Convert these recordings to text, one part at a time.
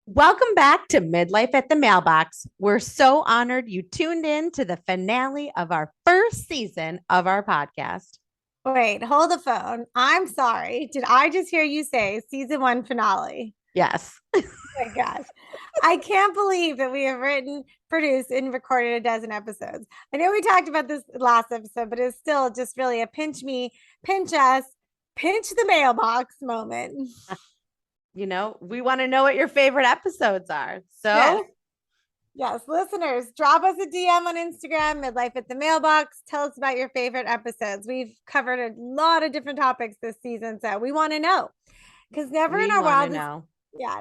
Welcome back to Midlife at the Mailbox. We're so honored you tuned in to the finale of our first season of our podcast. Wait, hold the phone. I'm sorry. Did I just hear you say season one finale? Yes. Oh my gosh. I can't believe that we have written, produced, and recorded a dozen episodes. I know we talked about this last episode, but it's still just really a pinch me, pinch us, pinch the mailbox moment. We want to know what your favorite episodes are. Yes. So, Yes, listeners, drop us a DM on Instagram, Midlife at the Mailbox. Tell us about your favorite episodes. We've covered a lot of different topics this season, so we want to know. Because we want to know.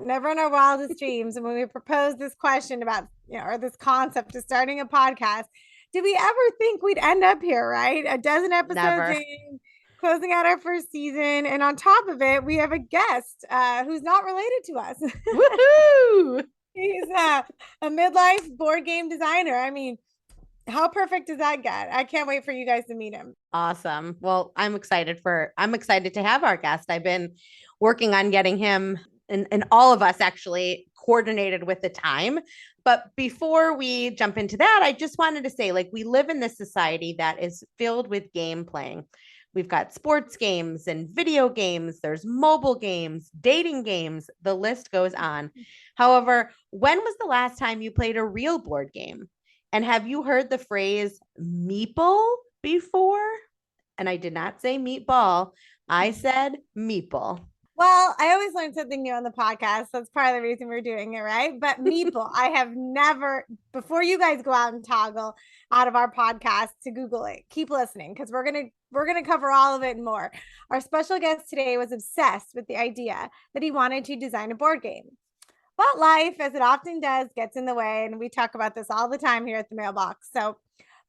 never in our wildest dreams, and when we proposed this question about, or this concept of starting a podcast, did we ever think we'd end up here, right? A dozen episodes Never. in, closing out our first season, and on top of it, we have a guest who's not related to us. Woohoo! He's a midlife board game designer. I mean, how perfect does that get? I can't wait for you guys to meet him. Awesome. Well, I'm excited to have our guest. I've been working on getting him and all of us actually coordinated with the time. But before we jump into that, I just wanted to say, we live in this society that is filled with game playing. We've got sports games and video games, there's mobile games, dating games, the list goes on. However, when was the last time you played a real board game? And have you heard the phrase meeple before? And I did not say meatball. I said meeple. Well, I always learn something new on the podcast. That's part of the reason we're doing it, right? But Meeple, I have never, before you guys go out and toggle out of our podcast to Google it, keep listening because we're gonna cover all of it and more. Our special guest today was obsessed with the idea that he wanted to design a board game. But life, as it often does, gets in the way, and we talk about this all the time here at the mailbox. So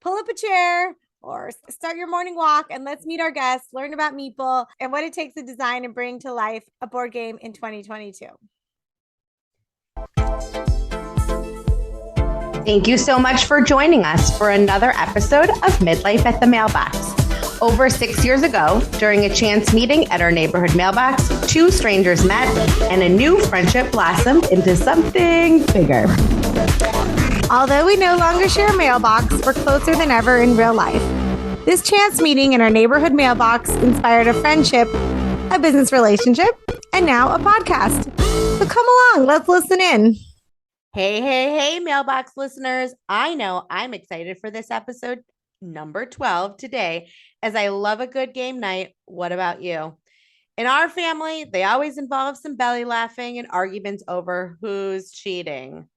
pull up a chair or start your morning walk and let's meet our guests, learn about Meeple and what it takes to design and bring to life a board game in 2022. Thank you so much for joining us for another episode of Midlife at the Mailbox. Over 6 years ago, during a chance meeting at our neighborhood mailbox, two strangers met and a new friendship blossomed into something bigger. Although we no longer share a mailbox, we're closer than ever in real life. This chance meeting in our neighborhood mailbox inspired a friendship, a business relationship, and now a podcast. So come along, let's listen in. Hey, hey, hey, mailbox listeners. I know I'm excited for this episode number 12 today, as I love a good game night. What about you? In our family, they always involve some belly laughing and arguments over who's cheating.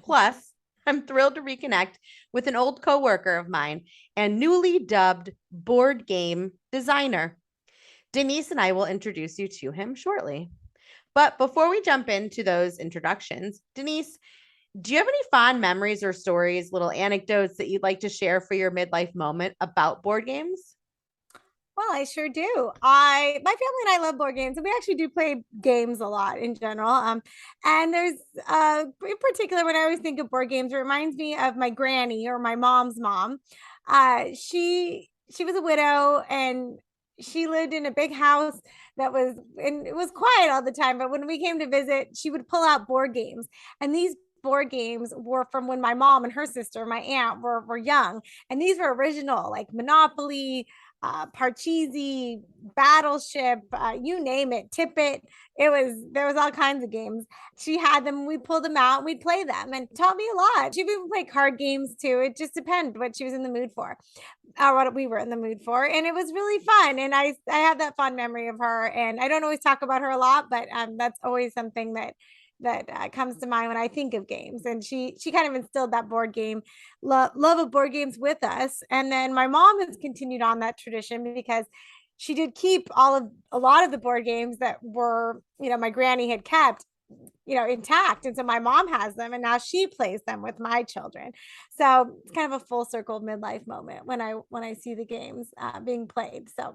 Plus, I'm thrilled to reconnect with an old coworker of mine and newly dubbed board game designer. Denise and I will introduce you to him shortly. But before we jump into those introductions, Denise, do you have any fond memories or stories, little anecdotes that you'd like to share for your midlife moment about board games? Well, I sure do. My family and I love board games, and we actually do play games a lot in general. And there's in particular when I always think of board games, it reminds me of my granny or my mom's mom. She was a widow and she lived in a big house and it was quiet all the time. But when we came to visit, she would pull out board games, and these board games were from when my mom and her sister, my aunt, were young, and these were original, like Monopoly, Parcheesi, Battleship, you name it, Tippet. There was all kinds of games. She had them. We pulled them out. And we'd play them, and taught me a lot. She even played card games too. It just depended what she was in the mood for, or what we were in the mood for, and it was really fun. And I have that fond memory of her. And I don't always talk about her a lot, but that's always something that comes to mind when I think of games. And she kind of instilled that board game love of board games with us. And then my mom has continued on that tradition because she did keep a lot of the board games that were, my granny had kept, intact. And so my mom has them and now she plays them with my children. So it's kind of a full circle midlife moment when I see the games being played. So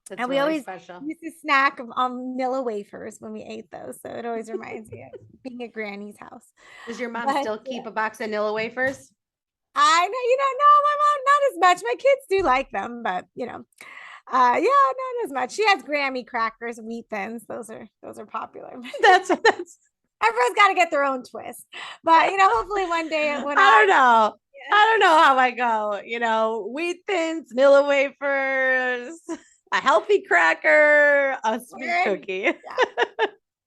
That's and we really always special. used to snack on Nilla wafers when we ate those. So it always reminds me of being at Granny's house. Does your mom But still keep a box of Nilla wafers? I know, no, my mom, not as much. My kids do like them, but yeah, not as much. She has Grammy crackers, wheat thins. Those are popular. That's Everyone's got to get their own twist. But, hopefully one day when I don't I, know. yeah, I don't know how I go. Wheat thins, Nilla wafers, a healthy cracker, a sweet we're in, cookie.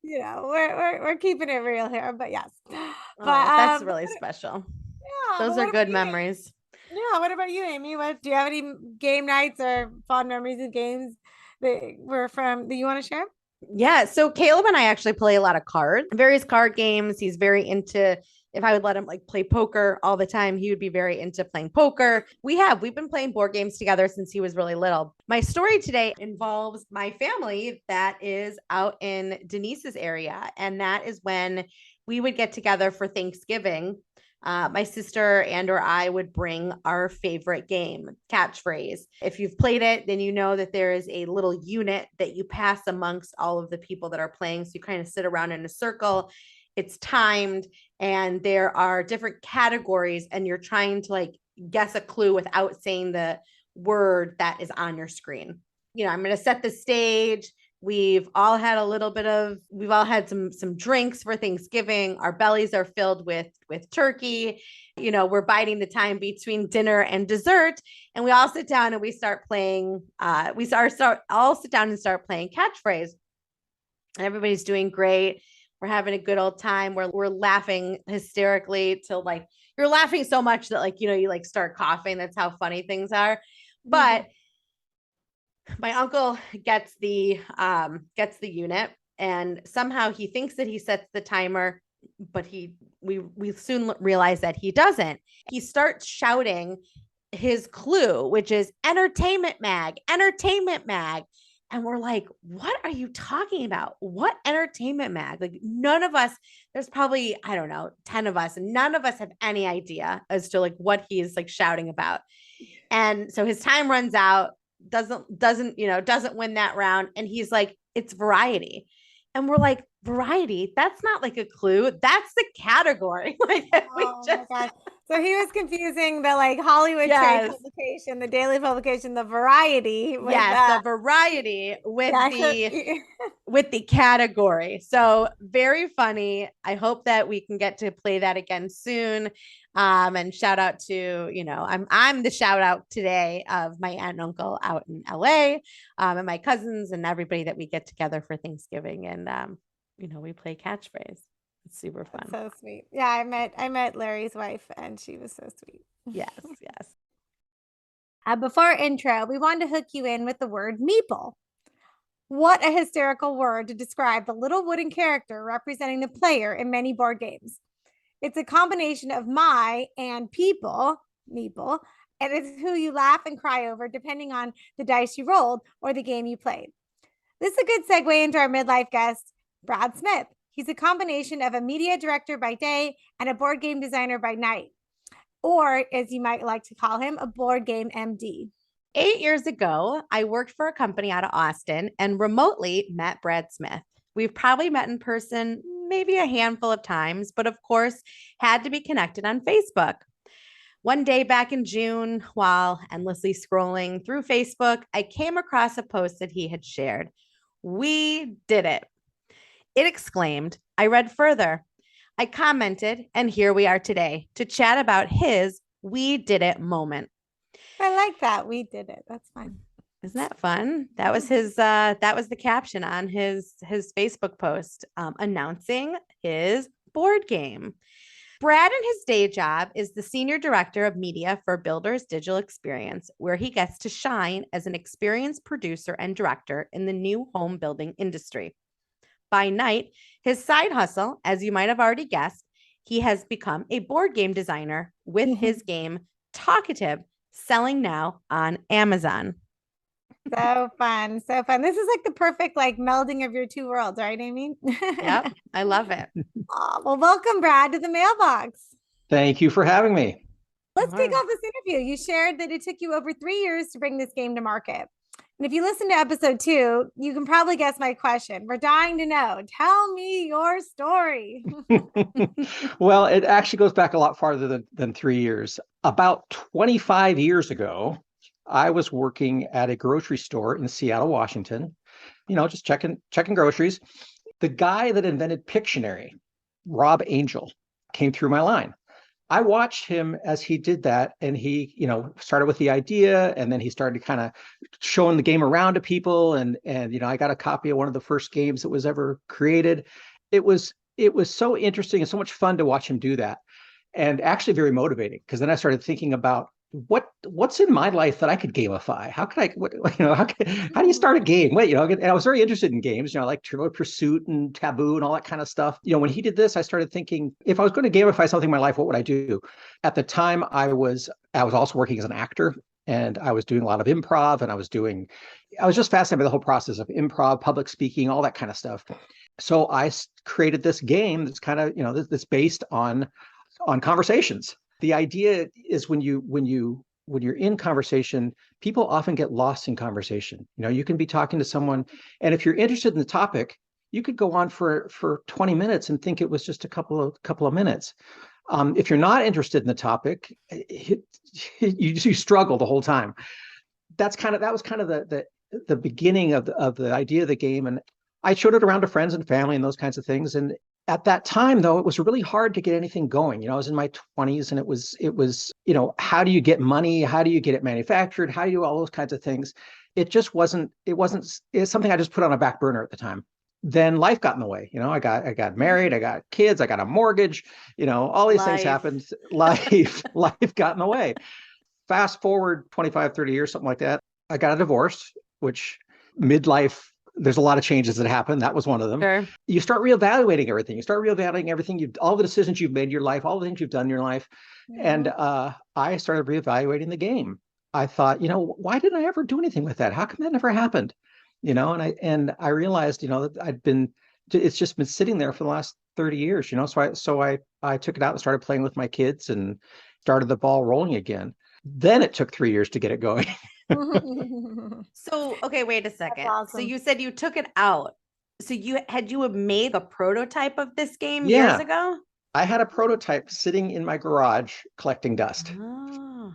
yeah, we're keeping it real here, but yes. But, Oh, that's really special. yeah, but Those are what about good you? memories. Yeah, what about you, Amy? What do you have any game nights or fond memories of games that you want to share? Yeah. So Caleb and I actually play a lot of cards, various card games. He's very into, if I would let him like play poker all the time, he would be very into playing poker. We've been playing board games together since he was really little. My story today involves my family that is out in Denise's area. And that is when we would get together for Thanksgiving. My sister and or I would bring our favorite game, catchphrase. If you've played it, then you know that there is a little unit that you pass amongst all of the people that are playing. So you kind of sit around in a circle. It's timed, and there are different categories, and you're trying to like guess a clue without saying the word that is on your screen. I'm going to set the stage. We've all had some drinks for Thanksgiving. Our bellies are filled with turkey. We're biding the time between dinner and dessert, and we all sit down and we start playing. All sit down and start playing catchphrase, and everybody's doing great. We're having a good old time. We're laughing hysterically till like you're laughing so much that like you like start coughing. That's how funny things are. But my uncle gets the unit, and somehow he thinks that he sets the timer, but we soon realize that he doesn't. He starts shouting his clue, which is entertainment mag. And we're like, what are you talking about? What entertainment mag? Like, none of us, there's probably, I don't know, 10 of us, and none of us have any idea as to like what he's like shouting about. And so his time runs out, doesn't win that round. And he's like, it's variety. And we're like, variety? That's not like a clue. That's the category. Like we Oh my just God. So he was confusing the like Hollywood trade yes. publication, the daily publication, the variety with Yes, the variety yeah, with the category. So very funny. I hope that we can get to play that again soon. And shout out to, I'm the shout out today of my aunt and uncle out in LA, and my cousins and everybody that we get together for Thanksgiving. And we play catchphrase. It's super That's fun. so sweet. Yeah, I met Larry's wife and she was so sweet. Yes, yes. Before our intro, we wanted to hook you in with the word meeple. What a hysterical word to describe the little wooden character representing the player in many board games. It's a combination of my and people, meeple, and it's who you laugh and cry over depending on the dice you rolled or the game you played. This is a good segue into our midlife guest, Brad Smith. He's a combination of a media director by day and a board game designer by night, or as you might like to call him, a board game MD. 8 years ago, I worked for a company out of Austin and remotely met Brad Smith. We've probably met in person maybe a handful of times, but of course, had to be connected on Facebook. One day back in June, while endlessly scrolling through Facebook, I came across a post that he had shared. We did it. It exclaimed. I read further. I commented, and here we are today to chat about his we did it moment. I like that. We did it. That's fine. Isn't that fun? That was the caption on his Facebook post, announcing his board game. Brad in his day job is the senior director of media for Builders Digital Experience, where he gets to shine as an experienced producer and director in the new home building industry. By night, his side hustle, as you might have already guessed, he has become a board game designer with his game Talkative, selling now on Amazon. So fun. So fun. This is like the perfect like melding of your two worlds, right, Amy? Yep, I love it. Well, welcome, Brad, to the mailbox. Thank you for having me. Let's kick off this interview. You shared that it took you over 3 years to bring this game to market. And if you listen to episode 2, you can probably guess my question. We're dying to know. Tell me your story. Well, it actually goes back a lot farther than 3 years. About 25 years ago, I was working at a grocery store in Seattle, Washington, just checking groceries. The guy that invented Pictionary Rob Angel came through my line. I watched him as he did that, and he, started with the idea, and then he started kind of showing the game around to people, and I got a copy of one of the first games that was ever created. It was so interesting and so much fun to watch him do that, and actually very motivating, because then I started thinking about what's in my life that I could gamify. How can I, how do you start a game? And I was very interested in games, like Trivial Pursuit and Taboo and all that kind of stuff. When he did this, I started thinking, if I was going to gamify something in my life, what would I do? At the time, I was also working as an actor, and I was doing a lot of improv, and I was just fascinated by the whole process of improv, public speaking, all that kind of stuff. So I created this game that's kind of, that's based on conversations. The idea is when you're in conversation, people often get lost in conversation. You can be talking to someone, and if you're interested in the topic, you could go on for 20 minutes and think it was just a couple of minutes. If you're not interested in the topic, you struggle the whole time. That was kind of the beginning of the idea of the game, and I showed it around to friends and family and those kinds of things. And at that time, though, it was really hard to get anything going. I was in my 20s, and it was, how do you get money? How do you get it manufactured? How do you do all those kinds of things? It's something I just put on a back burner at the time. Then life got in the way. I got married, I got kids, I got a mortgage, all these things happened. Life got in the way. Fast forward 25, 30 years, something like that. I got a divorce, which midlife, there's a lot of changes that happen. That was one of them. Sure. You start reevaluating everything. All the decisions you've made in your life, all the things you've done in your life. Mm-hmm. And I started reevaluating the game. I thought, why didn't I ever do anything with that? How come that never happened? And I realized, that it's just been sitting there for the last 30 years, so I took it out and started playing with my kids and started the ball rolling again. Then it took 3 years to get it going. So, okay, wait a second. Awesome. So you said you took it out. So you had made a prototype of this game Yeah. years ago? I had a prototype sitting in my garage collecting dust. Oh.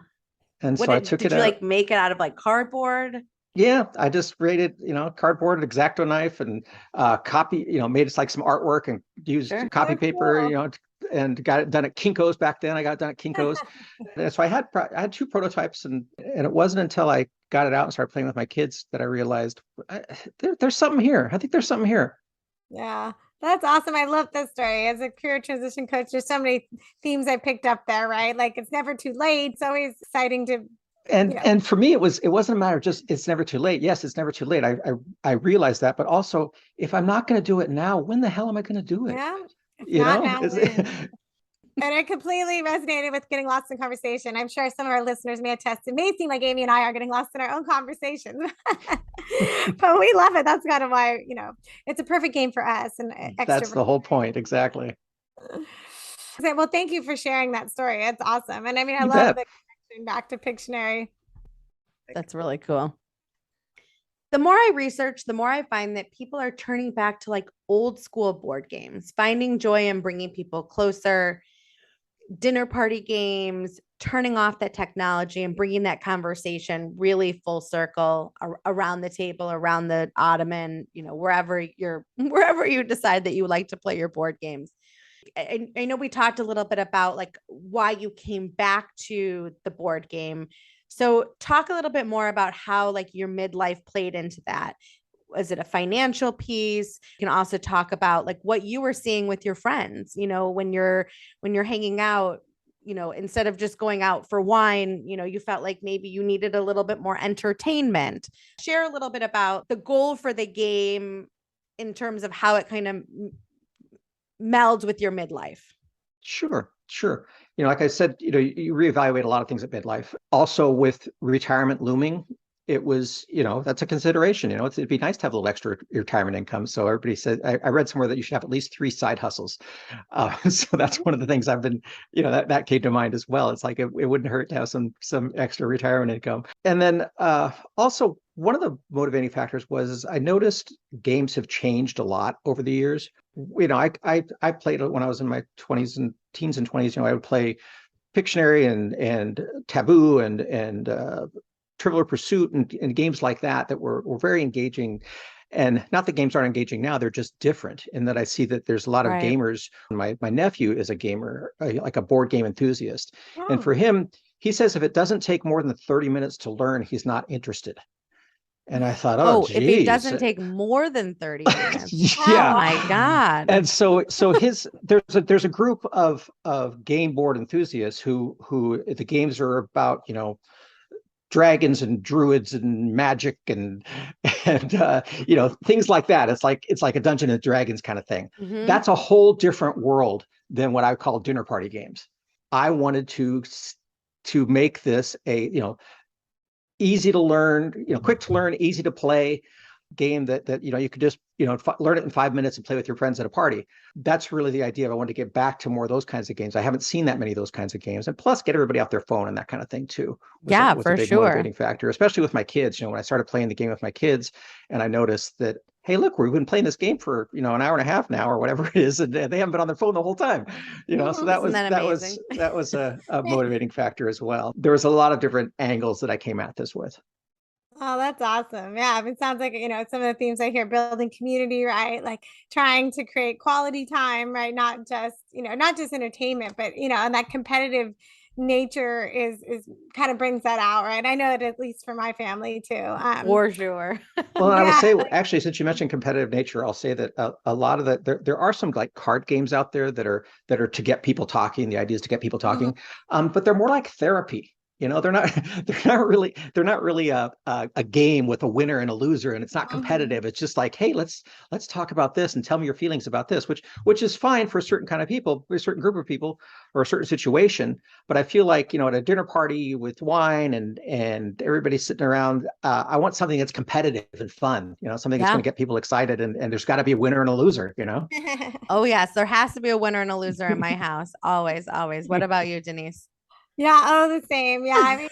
And so I took it out. Did you make it out of cardboard? Yeah, I just rated, cardboard, X-Acto knife, and copy, made it like some artwork and used copy paper, cool. And got it done at Kinko's back then. I got it done at Kinko's. And so I had two prototypes, and it wasn't until I got it out and started playing with my kids that I realized there's something here. I think there's something here. Yeah, that's awesome. I love this story. As a career transition coach, there's so many themes I picked up there, right? Like it's never too late. It's always exciting to and for me, it wasn't a matter of just it's never too late. Yes, it's never too late. I realized that, but also if I'm not going to do it now, when the hell am I going to do it? Yeah, and I completely resonated with getting lost in conversation. I'm sure some of our listeners may attest. It may seem like Amy and I are getting lost in our own conversations, but we love it. That's kind of why it's a perfect game for us. And that's the whole point, exactly. Well, thank you for sharing that story. It's awesome, and I mean, I love the connection back to Pictionary. That's really cool. The more I research, the more I find that people are turning back to old school board games, finding joy in bringing people closer, dinner party games, turning off that technology and bringing that conversation really full circle around the table, around the ottoman, wherever you decide that you like to play your board games. I know we talked a little bit about why you came back to the board game. So talk a little bit more about how your midlife played into that. Was it a financial piece? You can also talk about what you were seeing with your friends, when you're hanging out, instead of just going out for wine, you felt like maybe you needed a little bit more entertainment. Share a little bit about the goal for the game in terms of how it kind of melds with your midlife. Sure. Like I said, you reevaluate a lot of things at midlife. Also, with retirement looming, it was, that's a consideration. It'd be nice to have a little extra retirement income. So everybody said, I read somewhere that you should have at least 3 side hustles. So that's one of the things I've been, that came to mind as well. It's like it wouldn't hurt to have some extra retirement income. And then also, one of the motivating factors was I noticed games have changed a lot over the years. I played when I was in my 20s and teens and 20s. I would play Pictionary and Taboo and Trivial Pursuit and games like that were very engaging. And not that games aren't engaging now, they're just different in that I see that there's a lot of Right. gamers. My nephew is a gamer, like a board game enthusiast. And Oh. for him, he says if it doesn't take more than 30 minutes to learn, he's not interested. And I thought, oh, Oh, if it geez. doesn't take more than 30 minutes. Yeah. Oh my God. And so there's a group of game board enthusiasts who the games are about, dragons and druids and magic and things like that. It's like a Dungeons and Dragons kind of thing. Mhm. That's a whole different world than what I call dinner party games. I wanted to make this a easy to learn, quick to learn, easy to play game that you could just learn it in 5 minutes and play with your friends at a party. That's really the idea. I wanted to get back to more of those kinds of games. I haven't seen that many of those kinds of games, and plus get everybody off their phone and that kind of thing too. Was for a big sure. motivating factor, especially with my kids. When I started playing the game with my kids, and I noticed that, hey, look, we've been playing this game for an hour and a half now or whatever it is, and they haven't been on their phone the whole time. So that Isn't that amazing? was a motivating factor as well. There was a lot of different angles that I came at this with. Oh, that's awesome. Yeah, it sounds like, some of the themes I hear, building community, right? Like trying to create quality time, right? Not just entertainment, but, and that competitive nature is kind of brings that out, right? I know that at least for my family too. For sure. Well, I would Yeah. say, actually, since you mentioned competitive nature, I'll say that a lot of there are some like card games out there that are to get people talking. The idea is to get people talking, but they're more like therapy. They're not they're not really a game with a winner and a loser, and it's not competitive. It's just like, hey, let's talk about this and tell me your feelings about this, which is fine for a certain kind of people, for a certain group of people, or a certain situation. But I feel like, at a dinner party with wine and everybody's sitting around, I want something that's competitive and fun, something that's going to get people excited, and there's got to be a winner and a loser, Oh yes, there has to be a winner and a loser in my house. Always, always. What about you, Denise? Yeah, the same. Yeah, I mean,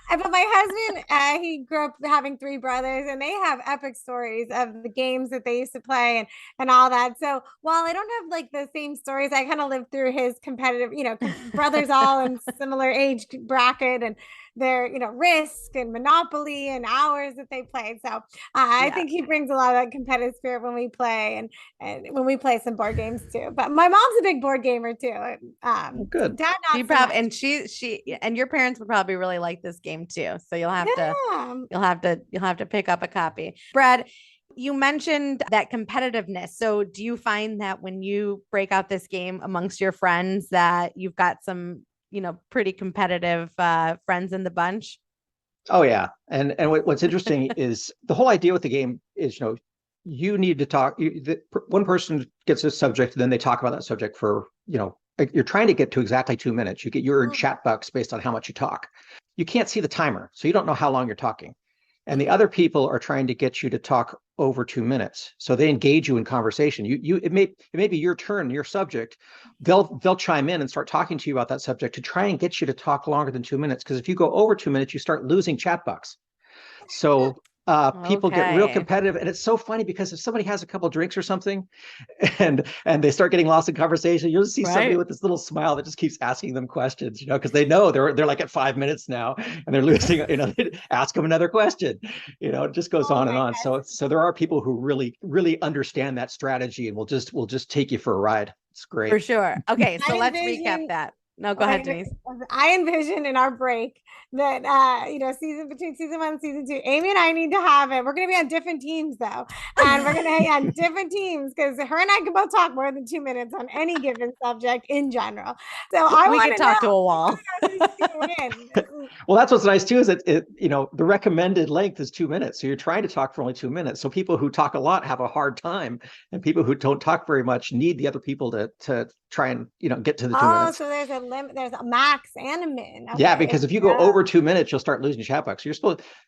but my husband, he grew up having three brothers, and they have epic stories of the games that they used to play and all that. So while I don't have like the same stories, I kind of lived through his competitive, brothers all in similar age bracket, and their, Risk and Monopoly and hours that they played. So I think he brings a lot of that competitive spirit when we play and when we play some board games too. But my mom's a big board gamer too. Good. Dad, not She so probably, much. and she and your parents would probably really like this game too. So you'll have to pick up a copy. Brad, you mentioned that competitiveness. So do you find that when you break out this game amongst your friends that you've got some, pretty competitive friends in the bunch? Oh yeah, and what's interesting is the whole idea with the game is, you need to talk. One person gets a subject, and then they talk about that subject for, you're trying to get to exactly 2 minutes. You get your chat box based on how much you talk. You can't see the timer, so you don't know how long you're talking. And the other people are trying to get you to talk over 2 minutes, so they engage you in conversation. It may be your turn, your subject. They'll chime in and start talking to you about that subject to try and get you to talk longer than 2 minutes. Because if you go over 2 minutes, you start losing chat bucks. So people get real competitive, and it's so funny because if somebody has a couple drinks or something, and they start getting lost in conversation, you'll see somebody with this little smile that just keeps asking them questions, because they know they're like at 5 minutes now, and they're losing. Ask them another question. It just goes on and on. So there are people who really understand that strategy, and will just take you for a ride. It's great. For sure. Okay, so let's recap that. No, go ahead, Denise. I envision in our break that between season 1 and season 2, Amy and I need to have it. We're going to be on different teams though, and we're going to be on different teams because her and I can both talk more than 2 minutes on any given subject in general. So we can talk to a wall. Well, that's what's nice too, is that the recommended length is 2 minutes. So you're trying to talk for only 2 minutes. So people who talk a lot have a hard time, and people who don't talk very much need the other people to try and get to the 2 minutes. So there's a limit, there's a max and a min. Okay. Yeah, because if you go over 2 minutes, you'll start losing chat bucks.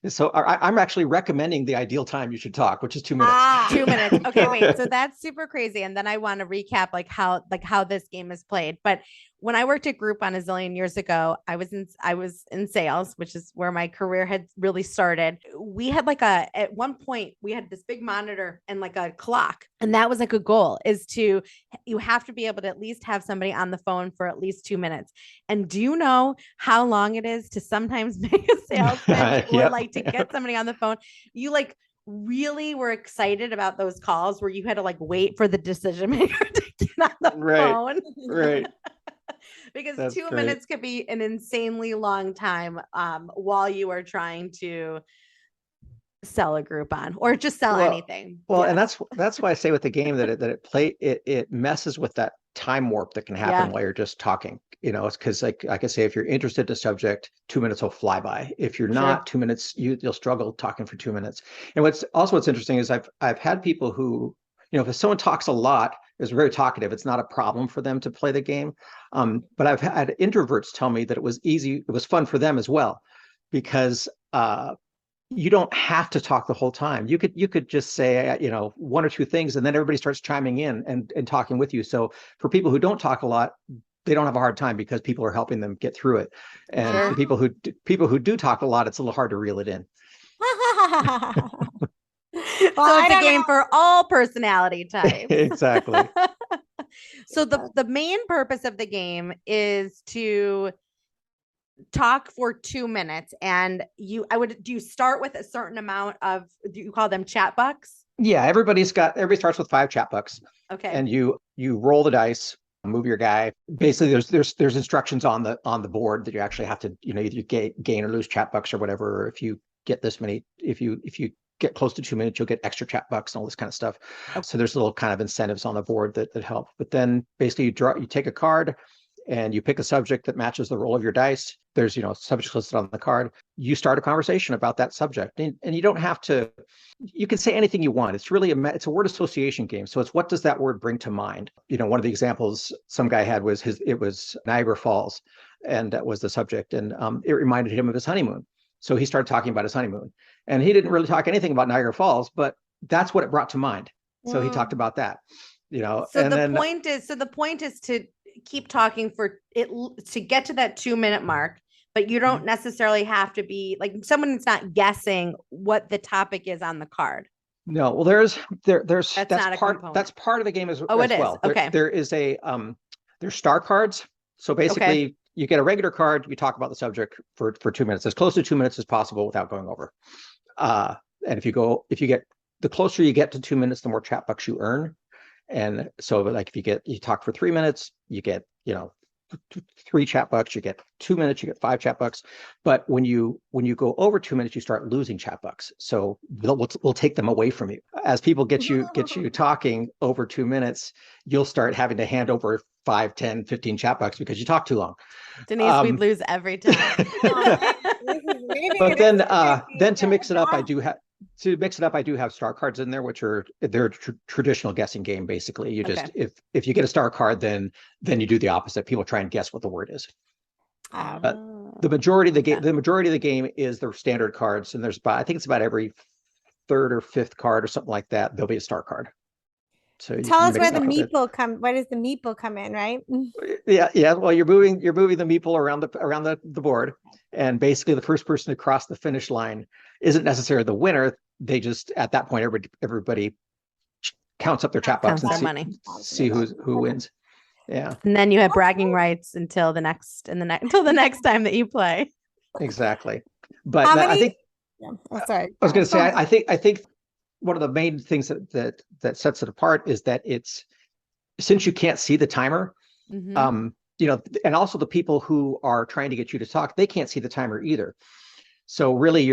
So I'm actually recommending the ideal time you should talk, which is 2 minutes. 2 minutes. Okay, wait. So that's super crazy. And then I want to recap how this game is played. But when I worked at Groupon a zillion years ago, I was in sales, which is where my career had really started. We had at one point we had this big monitor and like a clock. And that was like a goal, is you have to be able to at least have somebody on the phone for at least 2 minutes. And do you know how long it is to sometimes make a sales pitch or to get somebody on the phone? You really were excited about those calls where you had to like wait for the decision maker to get on the phone. Right. Because That's 2 great. minutes could be an insanely long time while you are trying to sell a Groupon or just sell anything. Well, and that's why I say with the game that it messes with that time warp that can happen while you're just talking. It's because like I say, if you're interested in a subject, 2 minutes will fly by. If you're not, 2 minutes, you'll struggle talking for 2 minutes. And what's interesting is I've had people who, if someone talks a lot, is very talkative, it's not a problem for them to play the game. But I've had introverts tell me that it was fun for them as well, because you don't have to talk the whole time. You could just say, one or two things, and then everybody starts chiming in and talking with you. So for people who don't talk a lot, they don't have a hard time because people are helping them get through it. And for people who do talk a lot, it's a little hard to reel it in. So it's a game for all personality types. Exactly. So the main purpose of the game is to talk for 2 minutes, and do you start with a certain amount of, do you call them chat bucks? Yeah, everybody starts with 5 chat bucks. Okay. And you roll the dice, move your guy. Basically, there's instructions on the board that you actually have to, either gain or lose chat bucks or whatever. Or if you get this many, if you get close to 2 minutes, you'll get extra chat bucks and all this kind of stuff. Okay. So there's little kind of incentives on the board that help. But then basically you take a card and you pick a subject that matches the roll of your dice. There's, subjects listed on the card. You start a conversation about that subject, and you don't have to. You can say anything you want. It's really it's a word association game. So it's, what does that word bring to mind? One of the examples some guy had was it was Niagara Falls, and that was the subject, and it reminded him of his honeymoon. So he started talking about his honeymoon, and he didn't really talk anything about Niagara Falls, but that's what it brought to mind. So he talked about that. So the point is to keep talking for it to get to that 2 minute mark, but you don't necessarily have to be like someone's not guessing what the topic is on the card. No, well, that's part of the game as well. Okay. There is there's star cards. So basically you get a regular card, you talk about the subject for 2 minutes, as close to 2 minutes as possible without going over. And if you get the closer you get to 2 minutes, the more chat bucks you earn. And so like if you talk for 3 minutes, you get, 3 chat bucks, you get 2 minutes, you get 5 chat bucks. But when you go over 2 minutes, you start losing chat bucks. So we'll take them away from you. As people get you talking over 2 minutes, you'll start having to hand over 5, 10, 15 chat bucks because you talk too long. Denise, we'd lose every time. But then to mix it up, I do have star cards in there, which they're traditional guessing game. Basically, you just if you get a star card, then you do the opposite. People try and guess what the word is. But the majority of the game is the standard cards, and I think it's about every 3rd or 5th card or something like that, there'll be a star card. So tell us where the meeple where does the meeple come in, right? Yeah. Well, you're moving the meeple around the board, and basically the first person to cross the finish line isn't necessarily the winner. They just, at that point, everybody counts up their chat bucks and see who wins. Yeah. And then you have bragging rights until the next time that you play. Exactly. But I think I was going to say, I think one of the main things that sets it apart is that it's, since you can't see the timer, and also the people who are trying to get you to talk, they can't see the timer either. So really,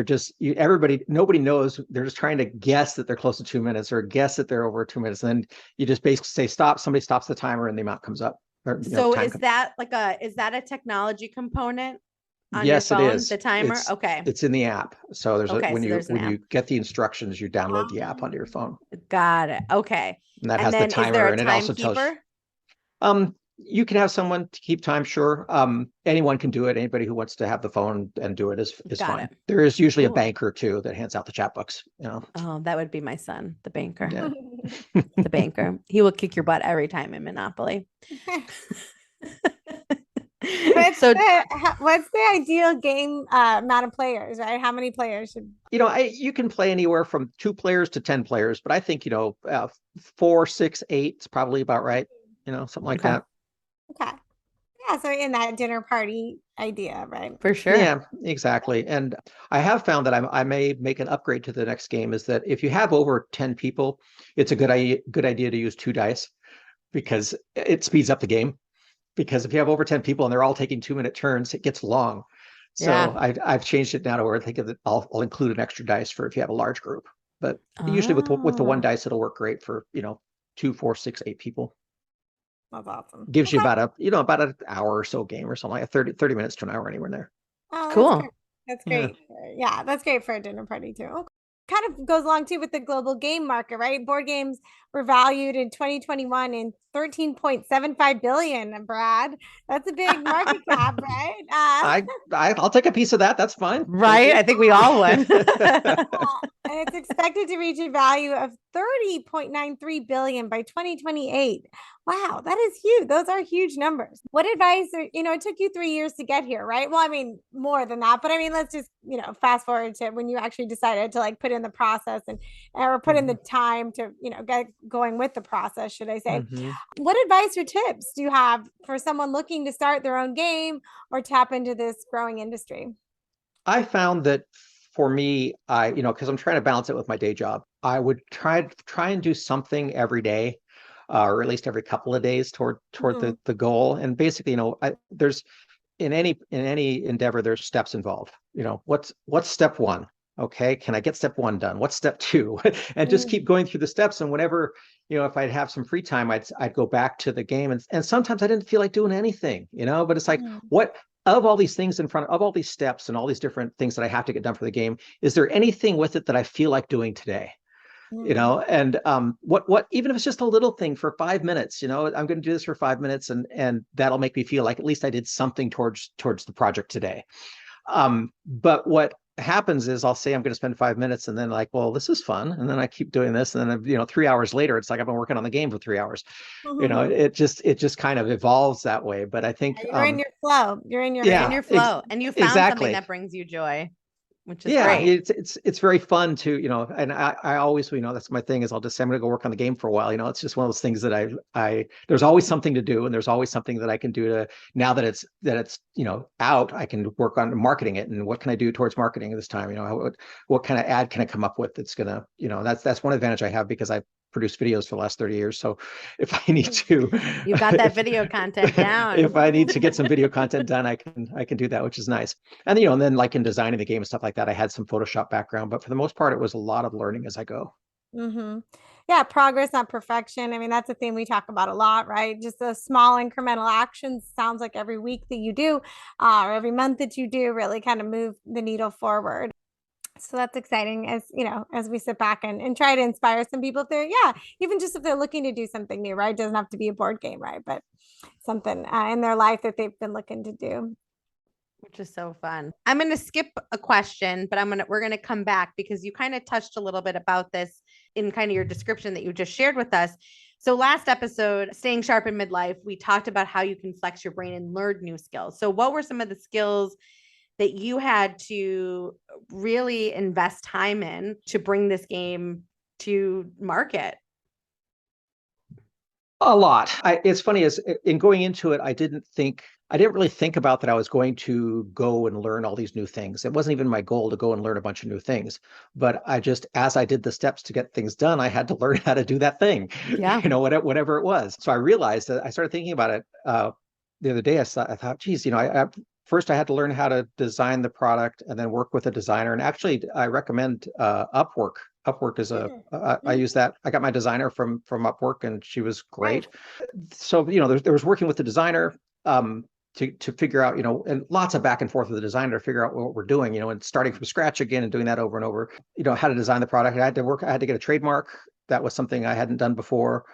nobody knows. They're just trying to guess that they're close to 2 minutes or guess that they're over 2 minutes. And then you just basically say stop. Somebody stops the timer, and the amount comes up. So is that a technology component on yes, your phone? It is. The timer. It's in the app. So there's when you get the instructions, you download the app onto your phone. Got it. Okay. And that has the timer, and it also tells you. You can have someone to keep time, sure. Anyone can do it. Anybody who wants to have the phone and do it is fine. There is usually a banker too that hands out the chat bucks. Oh, that would be my son, the banker. Yeah. The banker. He will kick your butt every time in Monopoly. What's the ideal game amount of players, right? How many players should you can play anywhere from 2 players to 10 players, but I think 4, 6, 8 is probably about right. Something like that. Okay. Yeah, so in that dinner party idea, right? For sure. Yeah, exactly. And I have found that I may make an upgrade to the next game is that if you have over 10 people, it's a good idea to use 2 dice because it speeds up the game. Because if you have over 10 people and they're all taking 2-minute turns, it gets long. So Yeah. I've changed it now to where I think that I'll include an extra dice for if you have a large group. But usually with the one Oh, dice, it'll work great for, 2, 4, 6, 8 people. That's awesome. Gives you Okay. about an hour or so game or something like 30 minutes to an hour anywhere in there. Oh, that's great. cool. That's Yeah. great. Yeah, that's great for a dinner party too. Okay. Kind of goes along too with the global game market, right? Board games were valued in 2021 in 13.75 billion, Brad. That's a big market cap, right? I'll take a piece of that. That's fine. Thank Right. you. I think we all would. And it's expected to reach a value of 30.93 billion by 2028. Wow, that is huge. Those are huge numbers. What advice it took you 3 years to get here, right? Well, I mean, more than that, but I mean, let's just, fast forward to when you actually decided to like put in the process and or put in the time to, get going with the process, should I say. Mhm. What advice or tips do you have for someone looking to start their own game or tap into this growing industry? I found that for me, because I'm trying to balance it with my day job, I would try and do something every day, or at least every couple of days toward Mhm. the goal. And basically, there's in any endeavor, there's steps involved. What's step one? Okay, can I get step one done? What's step two? And just keep going through the steps. And whenever, if I'd have some free time, I'd go back to the game. And sometimes I didn't feel like doing anything, but it's like, Mhm. what of all these things in front of all these steps and all these different things that I have to get done for the game, is there anything with it that I feel like doing today? Mhm. And what even if it's just a little thing for 5 minutes, I'm going to do this for 5 minutes, and that'll make me feel like at least I did something towards the project today. But what happens is I'll say I'm going to spend 5 minutes, and then like, well, this is fun, and then I keep doing this, and then 3 hours later, it's like I've been working on the game for 3 hours. It just kind of evolves that way. But I think, You're in your flow. You're in your You're in yeah, your flow and you found something exactly. that brings you joy, which is Yeah, great. it's very fun to, and I always, that's my thing is I'll just say I'm gonna go work on the game for a while. It's just one of those things that I there's always something to do, and there's always something that I can do to, now that it's out, I can work on marketing it, and what can I do towards marketing this time? What kind of ad can I come up with that's gonna, that's one advantage I have because I've produced videos for the last 30 years. So if I need to, You got that video content down. if I need to get some video content done, I can do that, which is nice. And then like in designing the game and stuff like that, I had some Photoshop background, but for the most part, it was a lot of learning as I go. Mm-hmm. Yeah, progress, not perfection. I mean, that's a thing we talk about a lot, right? Just the small incremental actions. Sounds like every week that you do, or every month that you do, really kind of move the needle forward. So that's exciting as as we sit back and try to inspire some people if they're, even just if they're looking to do something new, right? It doesn't have to be a board game, right? But something in their life that they've been looking to do. Which is so fun. I'm going to skip a question, but we're going to come back because you kind of touched a little bit about this in kind of your description that you just shared with us. So last episode, staying sharp in midlife, we talked about how you can flex your brain and learn new skills. So what were some of the skills that you had to really invest time in to bring this game to market? A lot. It's funny, as in going into it, I didn't really think about that I was going to go and learn all these new things. It wasn't even my goal to go and learn a bunch of new things. But as I did the steps to get things done, I had to learn how to do that thing, Yeah. whatever it was. So I realized that I started thinking about it the other day. I thought, geez, first I had to learn how to design the product and then work with a designer. And actually, I recommend Upwork. Upwork is I use that. I got my designer from Upwork, and she was great. So there was working with the designer to figure out, and lots of back and forth with the designer to figure out what we're doing, and starting from scratch again and doing that over and over. How to design the product. I had to get a trademark. That was something I hadn't done before.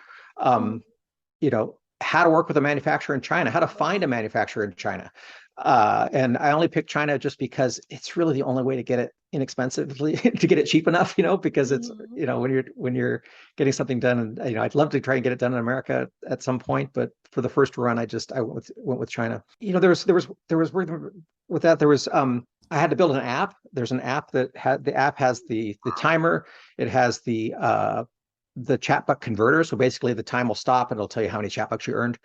How to work with a manufacturer in China, how to find a manufacturer in China. And I only picked China just because it's really the only way to get it inexpensively, to get it cheap enough, because it's, when you're getting something done, and, I'd love to try and get it done in America at some point, but for the first run, I went with China. There was with that, there was, I had to build an app. There's an app the app has the timer. It has the chat buck converter. So basically the time will stop and it'll tell you how many chat bucks you earned.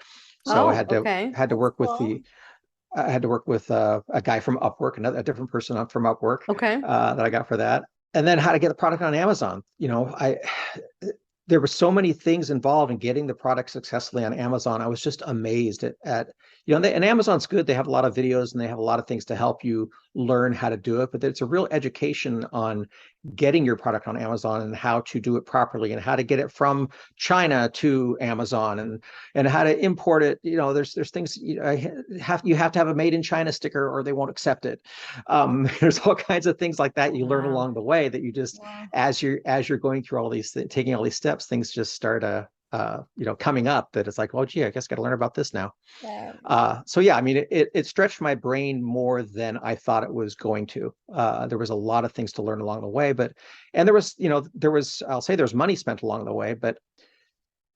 So I Oh, okay. had to That's work with cool. I had to work with a guy from Upwork, a different person from Upwork Okay. that I got for that, and then how to get the product on Amazon. I there were so many things involved in getting the product successfully on Amazon. I was just amazed at and Amazon's good. They have a lot of videos and they have a lot of things to help you learn how to do it, but it's a real education on getting your product on Amazon and how to do it properly and how to get it from China to Amazon and how to import it. There's things you have to have a made in China sticker or they won't accept it. There's all kinds of things like that you learn Wow. along the way that you just Wow. as you're going through all these taking all these steps, things just start coming up that it's like, well, gee, I guess I got to learn about this now. Right. So yeah, I mean, it stretched my brain more than I thought it was going to. There was a lot of things to learn along the way, and I'll say there's money spent along the way, but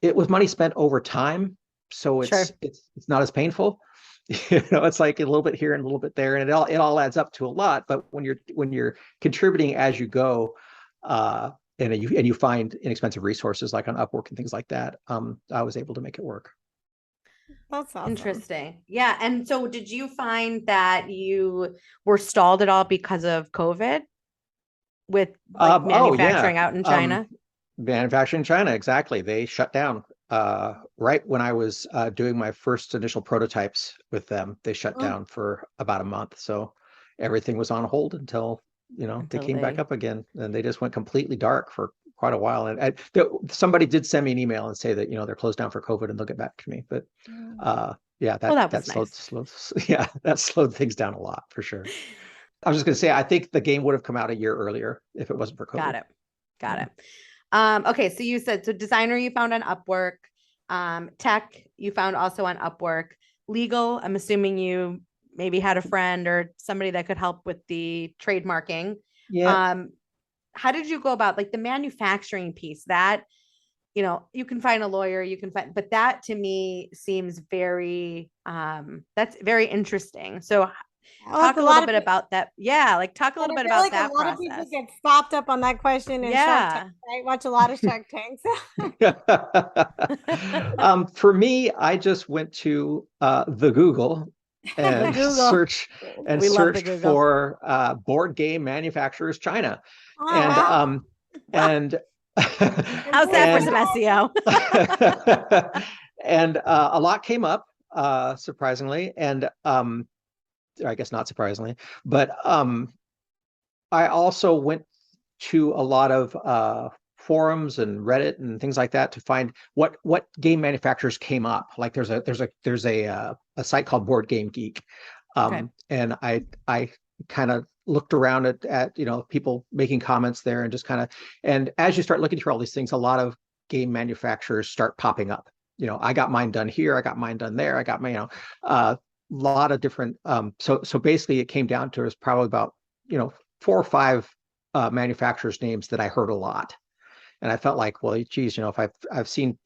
it was money spent over time, so Sure. it's not as painful. It's like a little bit here and a little bit there, and it all adds up to a lot. But when you're contributing as you go, uh, and you find inexpensive resources like on Upwork and things like that, I was able to make it work. That's awesome. Interesting. Yeah. And so did you find that you were stalled at all because of COVID with like Oh yeah, manufacturing out in China? manufacturing in China, exactly. They shut down right when I was doing my first initial prototypes with them. They shut Mm. down for about a month, so everything was on hold until they Until came back they, up again, and they just went completely dark for quite a while. And somebody did send me an email and say that they're closed down for COVID and they'll get back to me. But Mm. yeah, well, that that that was slowed nice. slowed yeah, that slowed things down a lot for sure. I was just gonna say I think the game would have come out a year earlier if it wasn't for Got COVID. it. Got Yeah. it. Okay. So you said, so designer you found on Upwork, tech you found also on Upwork, legal. I'm assuming you maybe had a friend or somebody that could help with the trademarking. Yeah. Um, how did you go about like the manufacturing piece that, you can find a lawyer, you can find, but that to me seems very, that's very interesting. So Well, it's talk a a little lot of bit people. about that. Yeah. Like talk a And little I bit feel about like a that lot of people process. get stopped up on that question in Shark Tank, Yeah. right? Watch a lot of Shark Tanks. For me, I just went to the Google The and Google. We love the searched Google. for board game manufacturers China, Oh, and wow. and And How's that for and some SEO? and a lot came up, surprisingly, and I guess not surprisingly, but I also went to a lot of forums and Reddit and things like that to find what game manufacturers came up. Like there's a site called Board Game Geek, Okay. and I kind of looked around at people making comments there and just kind of, and as you start looking through all these things, a lot of game manufacturers start popping up. I got mine done here, I got mine done there, I got my lot of different. So basically, it came down to, it was probably about 4 or 5 manufacturers' names that I heard a lot, and I felt like, well, geez, if I've seen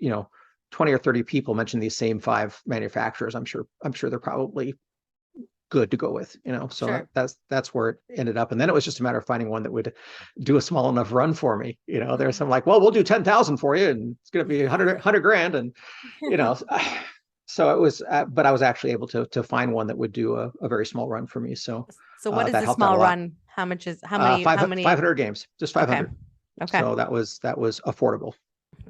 20 or 30 people mention these same 5 manufacturers, I'm sure they're probably good to go with. So Sure. that's where it ended up, and then it was just a matter of finding one that would do a small enough run for me. There's some like, well, we'll do 10,000 for you, and it's going to be 100 grand, and you know. So it was, but I was actually able to find one that would do a very small run for me. So So what is that a helped out a small lot. run? How much is how Five many? 500 games, just Okay. 500. Okay. So that was affordable.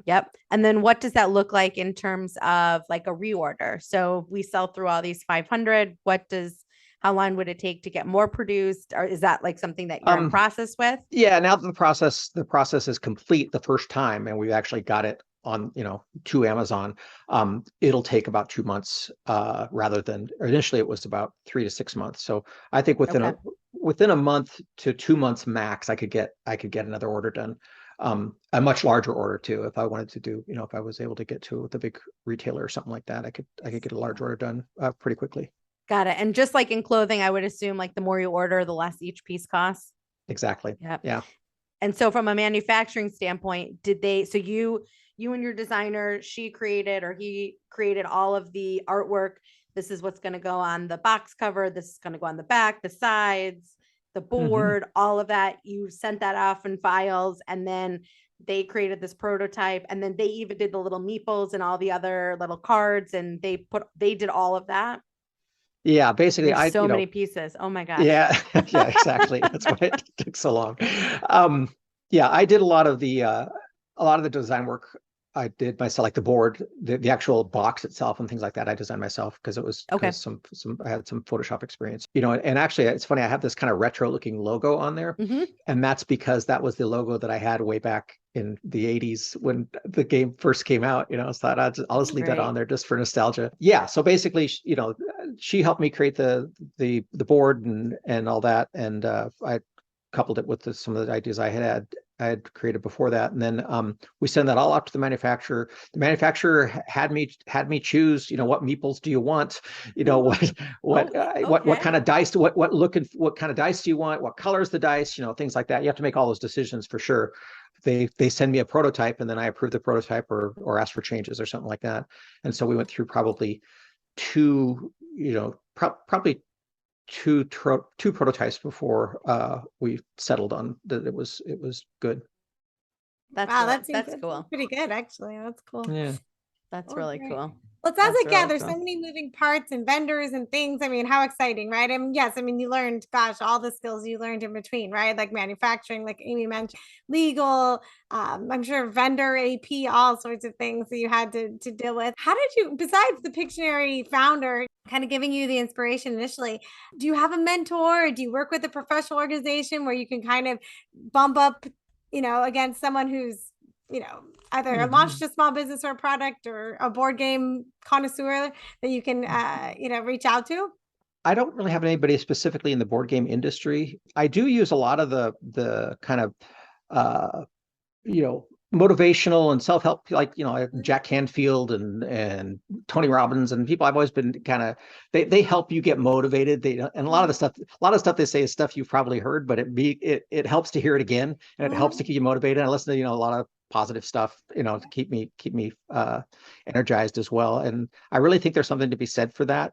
Yep. And then what does that look like in terms of like a reorder? So we sell through all these 500. How long would it take to get more produced? Or is that like something that you're in Um, process with? yeah, now that the process is complete the first time, and we've actually got it on, to Amazon, it'll take about 2 months, rather than, or initially it was about 3 to 6 months. So I think Okay. within a month to 2 months max, I could get another order done. A much larger order too, if I wanted to do, if I was able to get to the big retailer or something like that, I could get a large order done pretty quickly. Got it. And just like in clothing, I would assume like the more you order, the less each piece costs. Exactly. Yep. Yeah. And so from a manufacturing standpoint, so you and your designer, she created or he created all of the artwork. This is what's going to go on the box cover. This is going to go on the back, the sides, the Hmm. board, all of that. You sent that off in files. And then they created this prototype, and then they even did the little meeples and all the other little cards, and they did all of that. Yeah, basically, There's so many pieces. Oh my gosh. yeah, yeah, exactly. That's why it took so long. Um, yeah, I did a lot of the design work I did myself, like the board, the actual box itself and things like that. I designed myself because it was Okay. because some I had some Photoshop experience, you know. And actually, it's funny. I have this kind of retro looking logo on there, Mhm. and that's because that was the logo that I had way back in the 80s when the game first came out. You know, I thought I'll just leave that Great. on there just for nostalgia. Yeah. So basically, you know, she helped me create the board and all that, and I coupled it with some of the ideas I had created before that, and then we send that all out to the manufacturer. The manufacturer had me choose, you know, what meeples do you want, you know, what okay. kind of dice, what kind of dice do you want, what colors the dice, you know, things like that. You have to make all those decisions for sure. They send me a prototype, and then I approve the prototype or ask for changes or something like that. And so we went through probably two, you know, probably two prototypes before we settled on that it was good. Wow, that That's seems cool. pretty good, actually. That's cool. Yeah. That's Oh, really great. cool. Well, it sounds That's like, yeah, really there's so cool. many moving parts and vendors and things. I mean, how exciting, right? I mean, yes, I mean, you learned, gosh, all the skills you learned in between, right? Like manufacturing, like Amy mentioned, legal, I'm sure vendor, AP, all sorts of things that you had to deal with. How did you, besides the Pictionary founder kind of giving you the inspiration initially, do you have a mentor? Or do you work with a professional organization where you can kind of bump up, against someone who's, either launched a small business or a product or a board game connoisseur that you can, reach out to? I don't really have anybody specifically in the board game industry. I do use a lot of the kind of uh, you know, motivational and self-help, like, you know, like Jack Canfield and Tony Robbins and people I've always been kind of, they help you get motivated. And a lot of stuff they say is stuff you've probably heard, but it helps to hear it again, and it helps to keep you motivated. I listen to, you know, a lot of positive stuff, you know, to keep me energized as well. And I really think there's something to be said for that.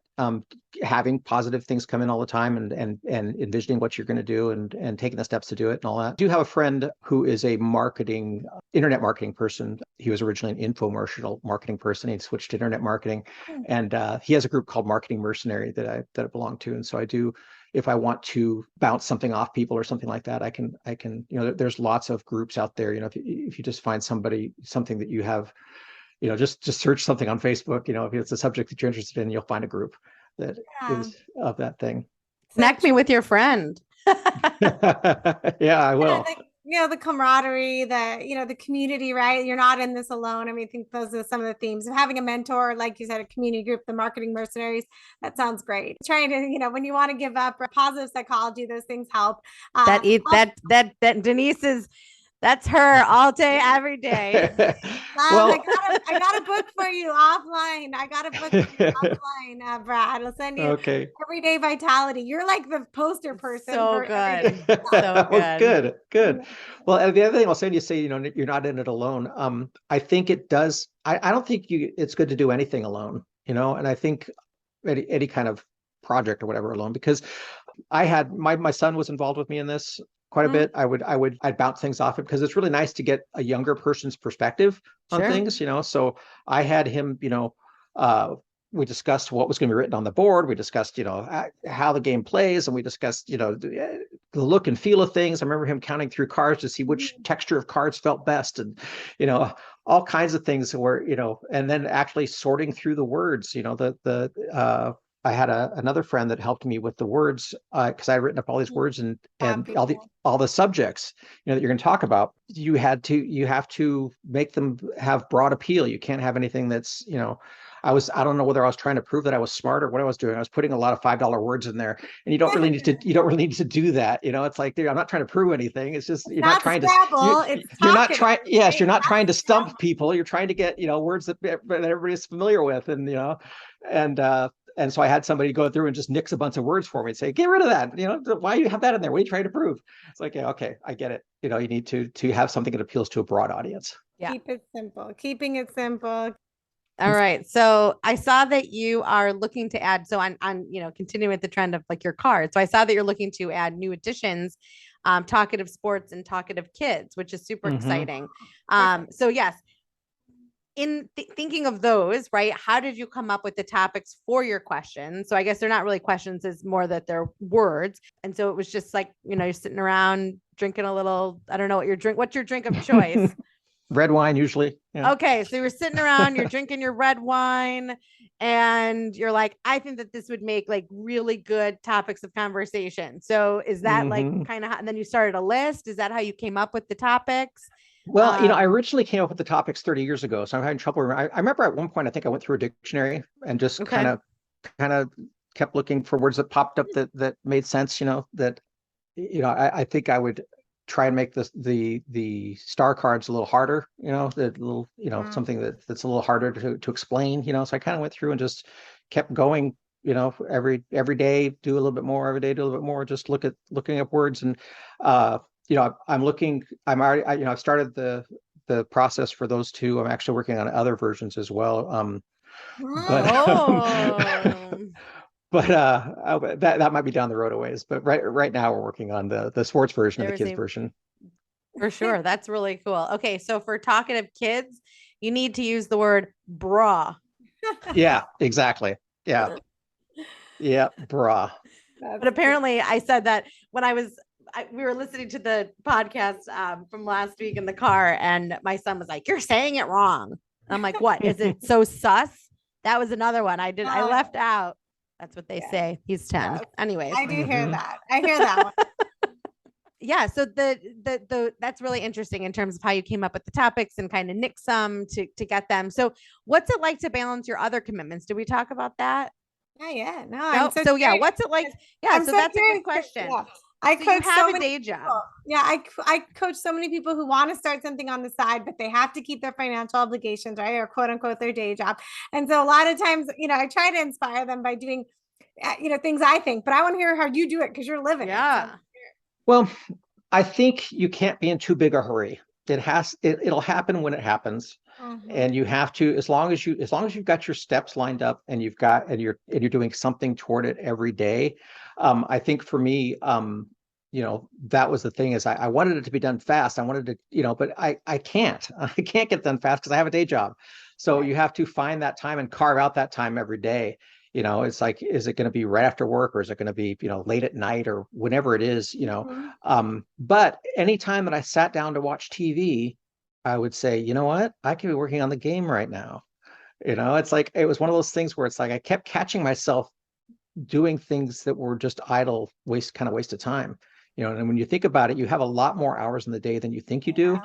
Having positive things come in all the time, and envisioning what you're going to do, and taking the steps to do it and all that. I do have a friend who is a internet marketing person. He was originally an infomercial marketing person. He switched to internet marketing, and he has a group called Marketing Mercenary that I belong to. And so I do, if I want to bounce something off people or something like that, I can, you know, there's lots of groups out there. You know, if you just find something that you have, you know, just search something on Facebook, you know, if it's a subject that you're interested in, you'll find a group that is of that thing. Connect me with your friend. Yeah, I will. The camaraderie, the community, right? You're not in this alone. I mean, I think those are some of the themes of having a mentor, like you said, a community group, the Marketing Mercenaries. That sounds great. Trying to, when you want to give up, positive psychology, those things help. That Denise's, that's her all day, every day. Well, I got a book for you offline. I got a book for you offline, Brad. I'll send you okay. Everyday Vitality. You're like the poster person. So good. So Well, good. good. Well, the other thing I'll say, you say, you know, you're not in it alone. I think it does. I don't think it's good to do anything alone, you know, and I think any kind of project or whatever alone, because I had my son was involved with me in this quite a bit. I'd bounce things off it because it's really nice to get a younger person's perspective on things, you know. So I had him, you know, we discussed what was going to be written on the board. We discussed, you know, how the game plays, and we discussed, you know, the look and feel of things. I remember him counting through cards to see which texture of cards felt best, and, you know, all kinds of things where, you know, and then actually sorting through the words, you know, I had another friend that helped me with the words, because I had written up all these words and all the subjects, you know, that you're going to talk about. You have to make them have broad appeal. You can't have anything that's, you know, I don't know whether I was trying to prove that I was smart or what I was doing. I was putting a lot of $5 words in there, and you don't really need to do that. You know, it's like, I'm not trying to prove anything. It's just, you're not trying to, you're not trying. Yes, you're not trying to stump people. You're trying to get, you know, words that everybody's familiar with, and, you know, and so I had somebody go through and just nix a bunch of words for me and say, get rid of that. You know, why do you have that in there? What are you trying to prove? It's like, yeah, okay, I get it. You know, you need to have something that appeals to a broad audience. Yeah. Keep it simple. Keeping it simple. All right. So I saw that you are looking to add, so on, continuing with the trend of like your cards. So I saw that you're looking to add new additions Talkative Sports and Talkative Kids, which is super exciting. So yes, in thinking of those, right, how did you come up with the topics for your questions? So I guess they're not really questions, it's more that they're words. And so it was just like, you're sitting around drinking a little, I don't know what's your drink of choice? Red wine usually. Yeah. Okay, so you're sitting around, you're drinking your red wine, and you're like, I think that this would make like really good topics of conversation. So is that like kind of, and then you started a list? Is that how you came up with the topics? Well, I originally came up with the topics 30 years ago, so I'm having trouble. I remember at one point, I think I went through a dictionary and just kind of kept looking for words that popped up that made sense. That I think I would try and make the star cards a little harder. The little something that's a little harder to explain. So I kind of went through and just kept going. Every day do a little bit more. Every day do a little bit more. Just looking up words and. I've started the process for those two. I'm actually working on other versions as well. But that might be down the road a ways. But right now we're working on the sports version and the kids version. For sure. That's really cool. Okay. So for talkative kids, you need to use the word bra. Yeah, exactly. Yeah. Yeah, bra. But apparently I said that when we were listening to the podcast from last week in the car, and my son was like, "You're saying it wrong." And I'm like, "What? Is it so sus?" That was another one I left out. That's what they say. He's 10. Yeah. Anyways. I do hear that. I hear that one. Yeah. So the that's really interesting in terms of how you came up with the topics and kind of nix some to get them. So what's it like to balance your other commitments? Did we talk about that? Yeah. No. So yeah, what's it like? Yeah. So that's a good question. Yeah. I coach so many day job. People. Yeah, I coach so many people who want to start something on the side, but they have to keep their financial obligations, right? Or quote unquote their day job. And so a lot of times, I try to inspire them by doing, things I think, but I want to hear how you do it because you're living it. So. Well, I think you can't be in too big a hurry. It'll happen when it happens. And you have to, as long as you've got your steps lined up and you're doing something toward it every day. I think for me, that was the thing is I wanted it to be done fast. I wanted to, but I can't get done fast because I have a day job. So you have to find that time and carve out that time every day. It's like, is it going to be right after work or is it going to be, late at night or whenever it is, but anytime that I sat down to watch TV, I would say, you know what, I could be working on the game right now. It's like, it was one of those things where it's like, I kept catching myself doing things that were just idle waste of time, and when you think about it, you have a lot more hours in the day than you think you do,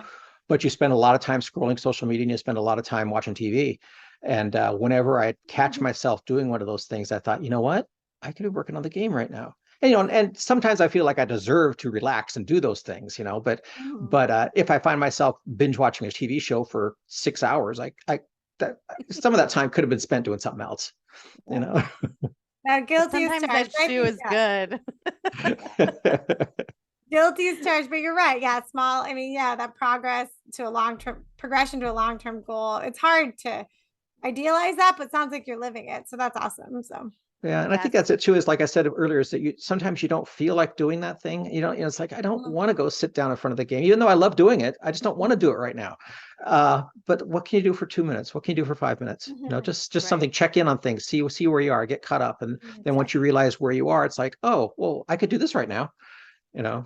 but you spend a lot of time scrolling social media and you spend a lot of time watching TV. And whenever I catch myself doing one of those things, I thought, you know what, I could be working on the game right now. And, and sometimes I feel like I deserve to relax and do those things, but if I find myself binge watching a TV show for 6 hours, some of that time could have been spent doing something else, Now, guilty Sometimes that shoe is good. Guilty as charged, but you're right. Yeah, small. That progression to a long-term goal. It's hard to idealize that, but it sounds like you're living it. So that's awesome. So. Yeah. And I think that's it too, is like I said earlier, is that sometimes you don't feel like doing that thing. It's like, I don't want to go sit down in front of the game, even though I love doing it. I just don't want to do it right now. But what can you do for 2 minutes? What can you do for 5 minutes? Just something, check in on things, see where you are, get caught up. And then once you realize where you are, it's like, oh, well, I could do this right now.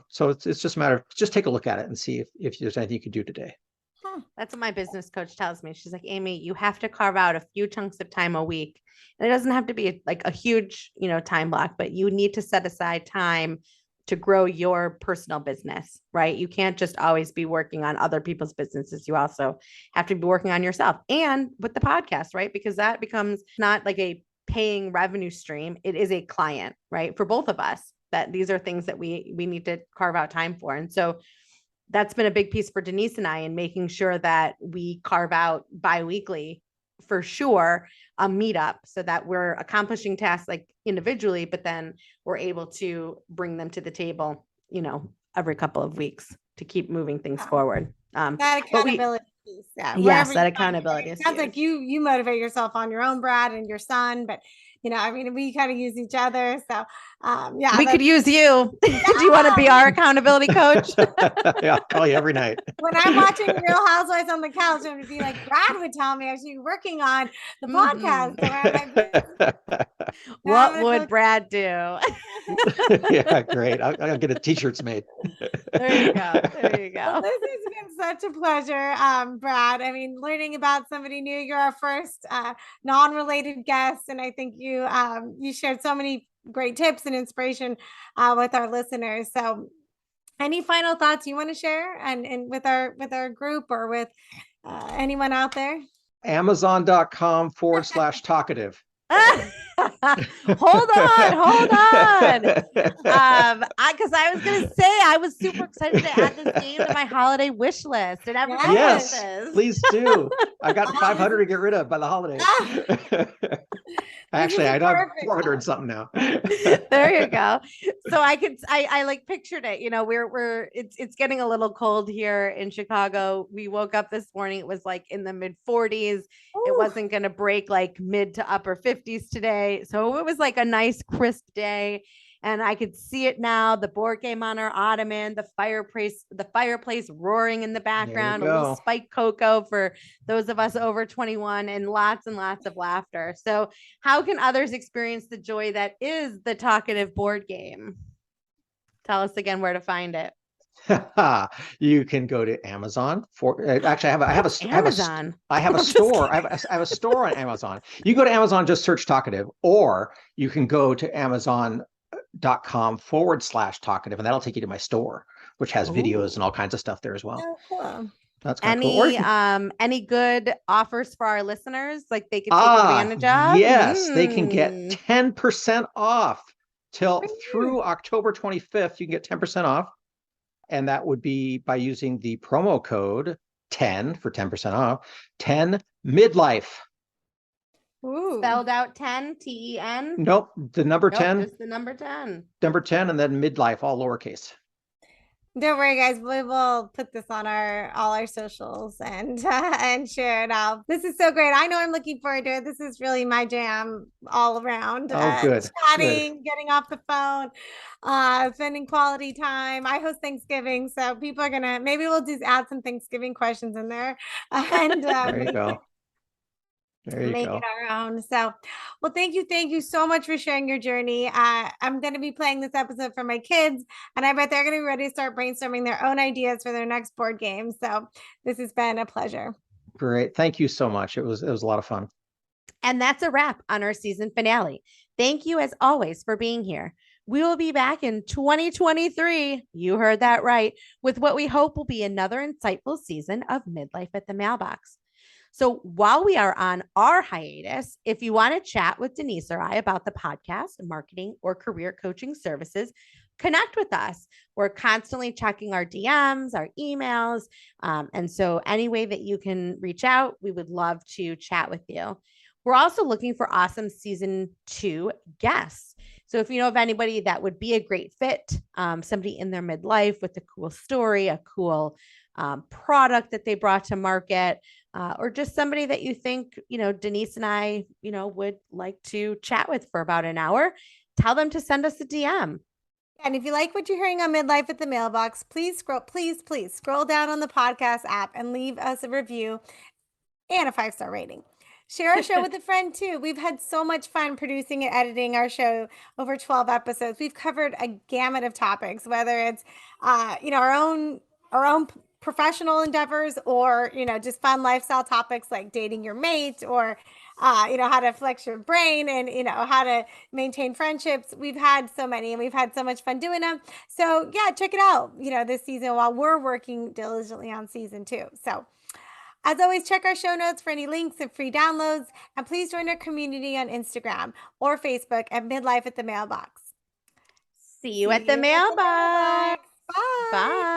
So it's just a matter of just take a look at it and see if there's anything you could do today. That's what my business coach tells me. She's like, Amy, you have to carve out a few chunks of time a week. And it doesn't have to be like a huge, time block, but you need to set aside time to grow your personal business, right? You can't just always be working on other people's businesses. You also have to be working on yourself and with the podcast, right? Because that becomes not like a paying revenue stream. It is a client, right? For both of us, that these are things that we need to carve out time for. And so that's been a big piece for Denise and I in making sure that we carve out biweekly for sure a meetup so that we're accomplishing tasks like individually, but then we're able to bring them to the table, every couple of weeks to keep moving things forward. That accountability piece. Yes, that accountability. It sounds like you motivate yourself on your own, Brad, and your son, but I mean, we kind of use each other. So yeah, we could use you. Do you want to be our accountability coach? Yeah, I'll call you every night. When I'm watching Real Housewives on the couch, I'm gonna be like, Brad would tell me I should be working on the podcast around my what would Brad do? Yeah, great. I'll get a t-shirts made. There you go. There you go. Well, this has been such a pleasure, Brad. I mean, learning about somebody new. You're our first non-related guest, and I think you shared so many great tips and inspiration with our listeners. So, any final thoughts you want to share, and with our group or with anyone out there? Amazon.com/talkative. Hold on. Because I was gonna say I was super excited to add this game to my holiday wish list, and everybody yes, please do. I got 500 to get rid of by the holidays. Actually, I have 400 and something now. There you go. So I like pictured it. It's getting a little cold here in Chicago. We woke up this morning, it was like in the mid 40s. It wasn't going to break like mid to upper 50s today. So it was like a nice crisp day. And I could see it now, the board game on our ottoman, the fireplace roaring in the background, a little spiked cocoa for those of us over 21, and lots of laughter. So how can others experience the joy that is the Talkative board game? Tell us again where to find it. You can go to Amazon actually I have a store. I have a store on Amazon. You go to Amazon, just search Talkative, or you can go to Amazon.com/talkative, and that'll take you to my store, which has videos and all kinds of stuff there as well. Oh, cool. That's kind of cool. Any good offers for our listeners, like they can take advantage of? Yes, they can get 10% off through October 25th. You can get 10% off. And that would be by using the promo code 10 for 10% off, 10 Midlife. Ooh. Spelled out 10, TEN? Nope, the number 10. Just the number 10. Number 10, and then Midlife, all lowercase. Don't worry, guys. We will put this on all our socials and share it out. This is so great. I know I'm looking forward to it. This is really my jam all around. Oh, good. Chatting, getting off the phone, spending quality time. I host Thanksgiving, so people are maybe we'll just add some Thanksgiving questions in there, and there you go. Make it our own. So, well, thank you so much for sharing your journey. I'm going to be playing this episode for my kids, and I bet they're going to be ready to start brainstorming their own ideas for their next board game. So this has been a pleasure. Great. Thank you so much. It was a lot of fun. And that's a wrap on our season finale. Thank you as always for being here. We will be back in 2023. You heard that right, with what we hope will be another insightful season of Midlife at the Mailbox. So while we are on our hiatus, if you want to chat with Denise or I about the podcast, marketing, or career coaching services, connect with us. We're constantly checking our DMs, our emails. And so any way that you can reach out, we would love to chat with you. We're also looking for awesome season 2 guests. So if you know of anybody that would be a great fit, somebody in their midlife with a cool story, a cool product that they brought to market, or just somebody that you think, Denise and I, would like to chat with for about an hour, tell them to send us a DM. And if you like what you're hearing on Midlife at the Mailbox, please scroll down on the podcast app and leave us a review and a 5-star rating. Share our show with a friend too. We've had so much fun producing and editing our show over 12 episodes. We've covered a gamut of topics, whether it's, our own professional endeavors, or, just fun lifestyle topics like dating your mate, or, how to flex your brain, and, how to maintain friendships. We've had so many, and we've had so much fun doing them. So yeah, check it out, this season while we're working diligently on season 2. So as always, check our show notes for any links and free downloads, and please join our community on Instagram or Facebook at Midlife at the Mailbox. See you at the mailbox. Bye. Bye.